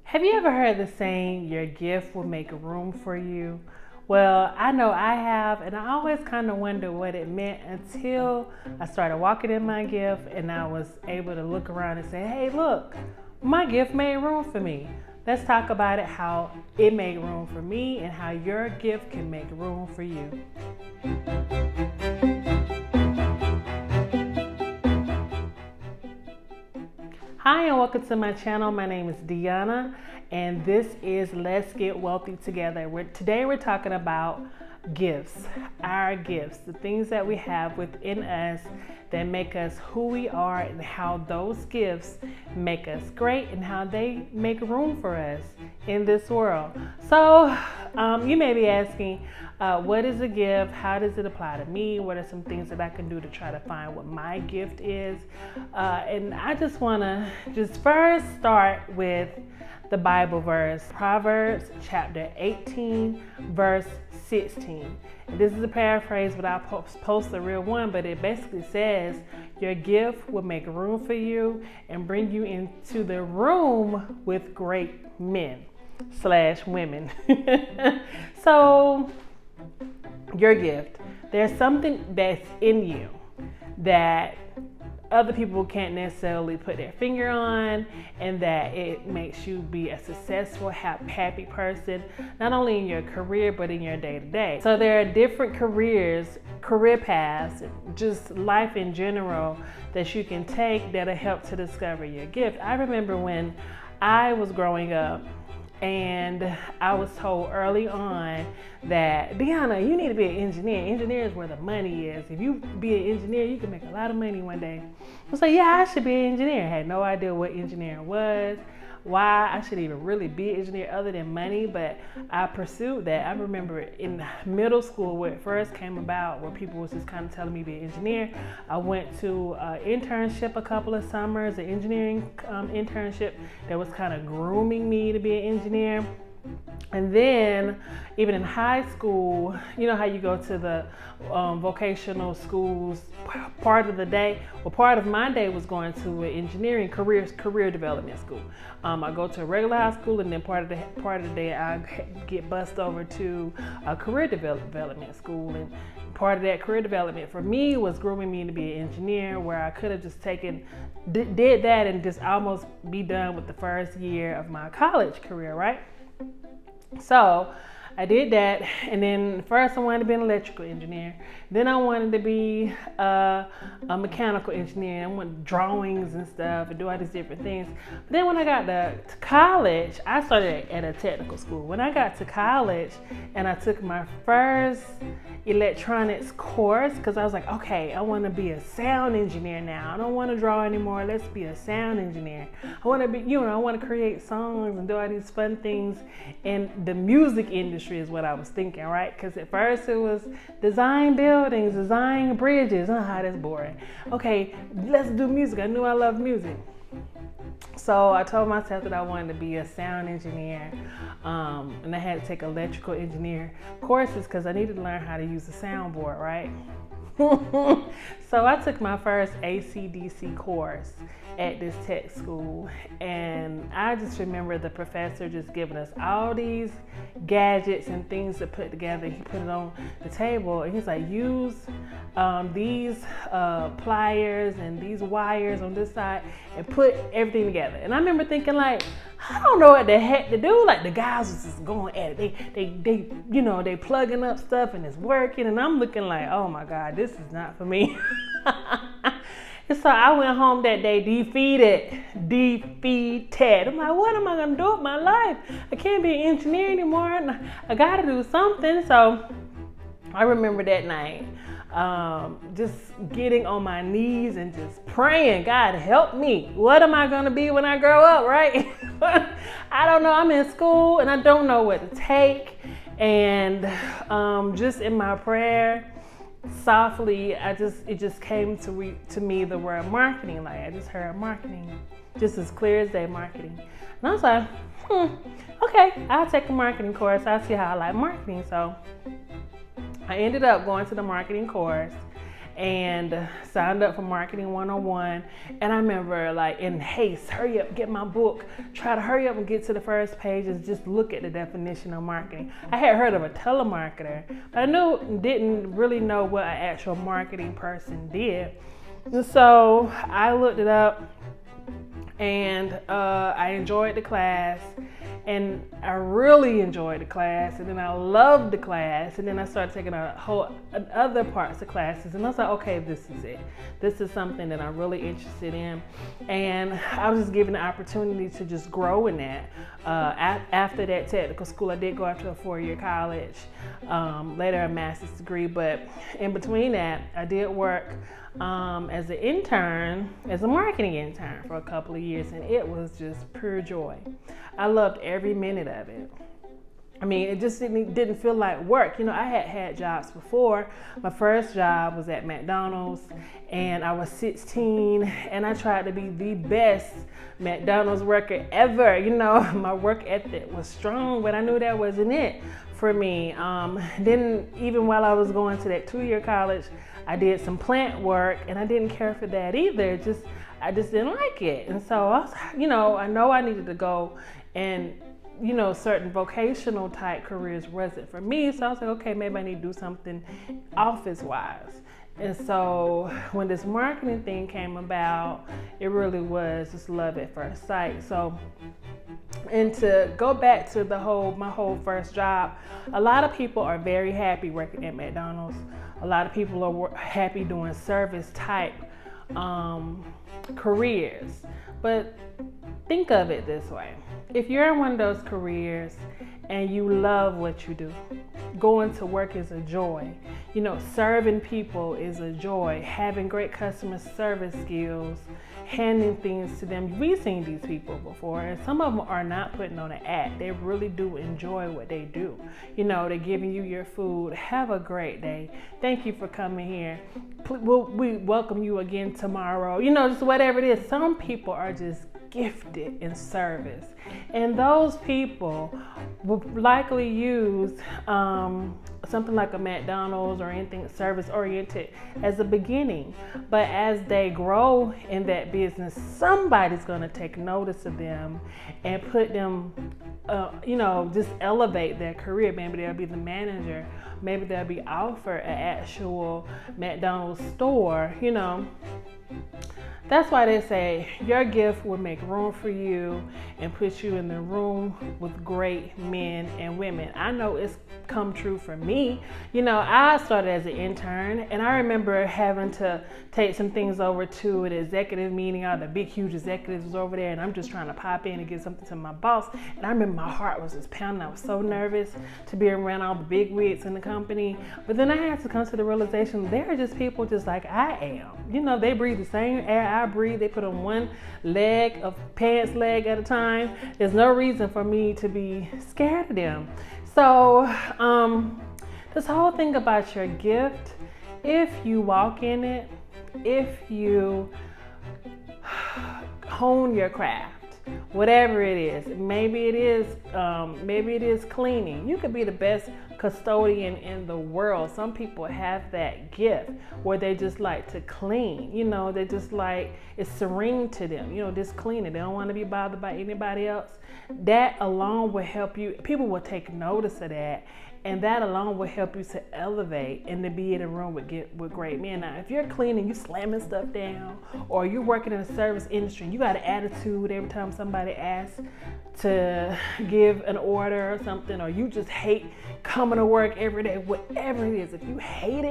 Have you ever heard the saying, your gift will make room for you? Well, I know I have, and I always kind of wondered what it meant until I started walking in my gift and I was able to look around and say, hey, look, my gift made room for me. Let's talk about it, how it made room for me and how your gift can make room for you. Hi and welcome to my channel. My name is Deanna and this is Let's Get Wealthy Together. Today we're talking about gifts, our gifts, the things that we have within us that make us who we are and how those gifts make us great and how they make room for us in this world. So you may be asking, what is a gift? How does it apply to me? What are some things that I can do to try to find what my gift is? And I just want to first start with the Bible verse, Proverbs chapter 18, verse 16. This is a paraphrase, but I'll post the real one, but it basically says, your gift will make room for you and bring you into the room with great men / women. So, your gift, there's something that's in you that other people can't necessarily put their finger on, and that it makes you be a successful, happy person, not only in your career, but in your day-to-day. So there are different career paths, just life in general that you can take that'll help to discover your gift. I remember when I was growing up, and I was told early on that, Deanna, you need to be an engineer. Engineer is where the money is. If you be an engineer, you can make a lot of money one day. I was like, yeah, I should be an engineer. I had no idea what engineering was, why I should even really be an engineer other than money, but I pursued that. I remember in middle school where it first came about, where people was just kind of telling me to be an engineer. I went to an internship a couple of summers, an engineering internship that was kind of grooming me to be an engineer. And then even in high school, you know how you go to the vocational schools part of the day? Well, part of my day was going to an engineering career development school. I go to a regular high school, and then part of the day I get bussed over to a career development school. And part of that career development for me was grooming me to be an engineer, where I could have just did that and just almost be done with the first year of my college career, right? So I did that, and then first I wanted to be an electrical engineer. Then I wanted to be a mechanical engineer. I wanted drawings and stuff and do all these different things. But then when I got to college, I started at a technical school. When I got to college and I took my first electronics course, because I was like, okay, I want to be a sound engineer now. I don't want to draw anymore. Let's be a sound engineer. I want to be, I want to create songs and do all these fun things in the music industry is what I was thinking, right? Because at first it was design buildings, design bridges. That's boring. Okay, let's do music. I knew I loved music. So I told myself that I wanted to be a sound engineer, and I had to take electrical engineer courses because I needed to learn how to use a soundboard, right? So I took my first AC/DC course at this tech school, and I just remember the professor just giving us all these gadgets and things to put together. He put it on the table, and he's like, use these pliers and these wires on this side and put everything together. And I remember thinking, like, I don't know what the heck to do. Like, the guys was just going at it. They plugging up stuff and it's working, and I'm looking like, oh my God, this is not for me. And so I went home that day defeated. I'm like, what am I gonna do with my life? I can't be an engineer anymore. I gotta do something. So I remember that night, just getting on my knees and just praying, God help me. What am I gonna be when I grow up, right? I don't know. I'm in school and I don't know what to take. And just in my prayer, softly, it just came to me the word marketing. Like, I just heard marketing, just as clear as day, marketing. And I was like, okay, I'll take a marketing course. I'll see how I like marketing. So I ended up going to the marketing course, and signed up for Marketing 101. And I remember like in haste, hurry up, get my book, try to hurry up and get to the first page and just look at the definition of marketing. I had heard of a telemarketer, but I didn't really know what an actual marketing person did. And so I looked it up, and I enjoyed the class, and I really enjoyed the class, and then I loved the class, and then I started taking other parts of classes, and I was like, okay, this is it. This is something that I'm really interested in, and I was just given the opportunity to just grow in that. After that technical school, I did go after a 4-year college, later a master's degree, but in between that, I did work as an intern, as a marketing intern for a couple of years, and it was just pure joy. I loved every minute of it. I mean, it just didn't feel like work. You know, I had jobs before. My first job was at McDonald's, and I was 16, and I tried to be the best McDonald's worker ever. You know, my work ethic was strong, but I knew that wasn't it for me. Then even while I was going to that 2-year college, I did some plant work, and I didn't care for that either. I just didn't like it. And so I was, I know I needed to go, and certain vocational type careers wasn't for me. So I was like, okay, maybe I need to do something office wise. And so when this marketing thing came about, it really was just love at first sight. So, and to go back to my whole first job, a lot of people are very happy working at McDonald's. A lot of people are happy doing service type careers. But think of it this way. If you're in one of those careers and you love what you do, going to work is a joy. Serving people is a joy. Having great customer service skills, handing things to them. We've seen these people before, and some of them are not putting on an act. They really do enjoy what they do. They're giving you your food. Have a great day. Thank you for coming here. We welcome you again tomorrow. Just whatever it is. Some people are just gifted in service, and those people will likely use something like a McDonald's or anything service oriented as a beginning, but as they grow in that business, somebody's going to take notice of them and put them just elevate their career. Maybe they'll be the manager, maybe they'll be offered an actual McDonald's store. That's why they say your gift will make room for you and put you in the room with great men and women. I know it's come true for me. I started as an intern, and I remember having to take some things over to an executive meeting. All the big, huge executives was over there, and I'm just trying to pop in and get something to my boss. And I remember my heart was just pounding. I was so nervous to be around all the big wigs in the company. But then I had to come to the realization they're just people just like I am. They breathe the same air I breathe. They put on one leg of pants leg at a time. There's no reason for me to be scared of them. So this whole thing about your gift, if you walk in it, if you hone your craft, whatever it is, maybe it is cleaning. You could be the best custodian in the world. Some people have that gift where they just like to clean. They just like, it's serene to them, just cleaning. They don't want to be bothered by anybody else. That alone will help you. People will take notice of that, and that alone will help you to elevate and to be in a room with great men. Now, if you're cleaning, you slamming stuff down, or you're working in the service industry, and you got an attitude every time somebody asks to give an order or something, or you just hate coming to work every day, whatever it is, if you hate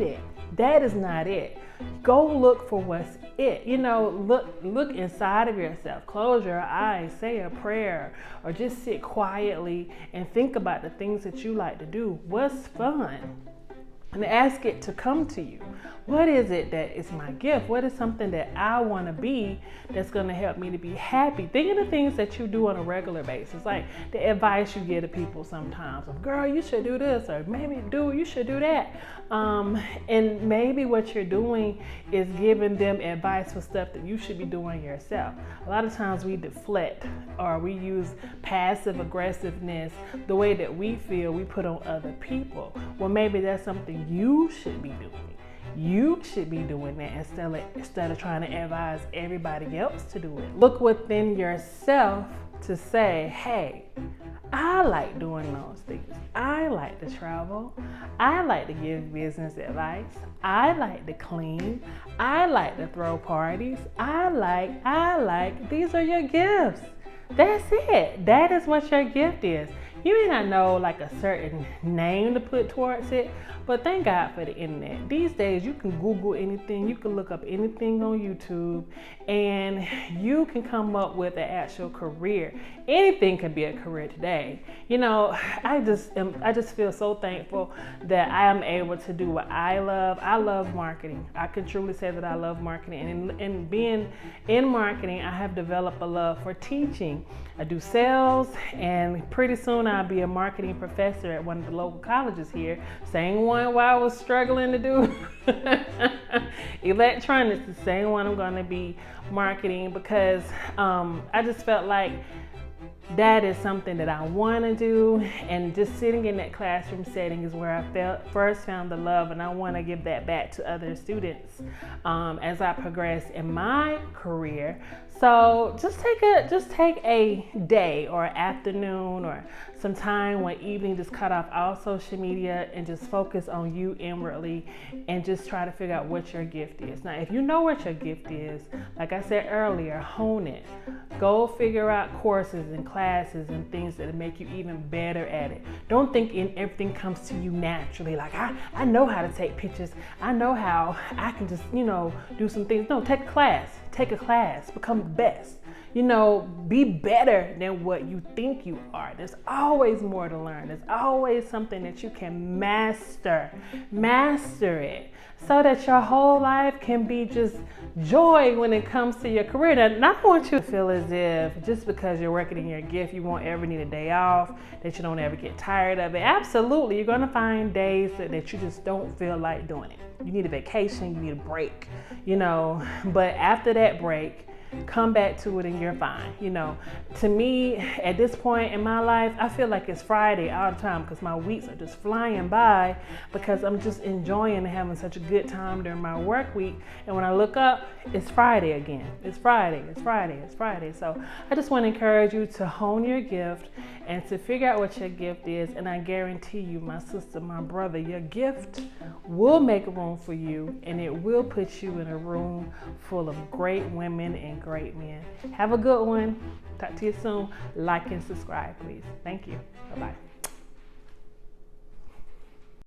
it, that is not it. Go look for what's it. Look inside of yourself. Close your eyes, say a prayer, or just sit quietly and think about the things that you like to do. What's fun? And ask it to come to you. What is it that is my gift? What is something that I want to be that's going to help me to be happy? Think of the things that you do on a regular basis, like the advice you give to people sometimes. Girl, you should do this, or maybe dude, you should do that. And maybe what you're doing is giving them advice for stuff that you should be doing yourself. A lot of times we deflect, or we use passive aggressiveness, the way that we feel we put on other people. Well, maybe that's something you should be doing. You should be doing that instead of trying to advise everybody else to do it. Look within yourself to say, hey, I like doing those things. I like to travel. I like to give business advice. I like to clean. I like to throw parties. I like. These are your gifts. That's it. That is what your gift is. You may not know like a certain name to put towards it, but thank God for the internet. These days you can Google anything, you can look up anything on YouTube, and you can come up with an actual career. Anything can be a career today. You know, I just feel so thankful that I am able to do what I love. I love marketing. I can truly say that I love marketing, and being in marketing, I have developed a love for teaching. I do sales, and pretty soon I'll be a marketing professor at one of the local colleges here. Same one where I was struggling to do electronics, the same one I'm going to be marketing, because I just felt like that is something that I want to do, and just sitting in that classroom setting is where I first found the love, and I want to give that back to other students as I progress in my career. So just take a day or afternoon or some time one evening, just cut off all social media and just focus on you inwardly, and just try to figure out what your gift is. Now, if you know what your gift is, like I said earlier, hone it. Go figure out courses and classes and things that make you even better at it. Don't think everything comes to you naturally. Like, I know how to take pictures. I know how I can just, do some things. No, take a class, become the best. Be better than what you think you are. There's always more to learn. There's always something that you can master. Master it so that your whole life can be just joy when it comes to your career. Now, I don't want you to feel as if just because you're working in your gift, you won't ever need a day off, that you don't ever get tired of it. Absolutely, you're going to find days that you just don't feel like doing it. You need a vacation, you need a break, but after that break, come back to it and you're fine. To me, at this point in my life, I feel like it's Friday all the time, because my weeks are just flying by, because I'm just enjoying and having such a good time during my work week. And when I look up, it's Friday again. It's Friday. So I just want to encourage you to hone your gift and to figure out what your gift is. And I guarantee you, my sister, my brother, your gift will make room for you, and it will put you in a room full of great women and great men. Have a good one. Talk to you soon. Like and subscribe, please. Thank you. Bye-bye.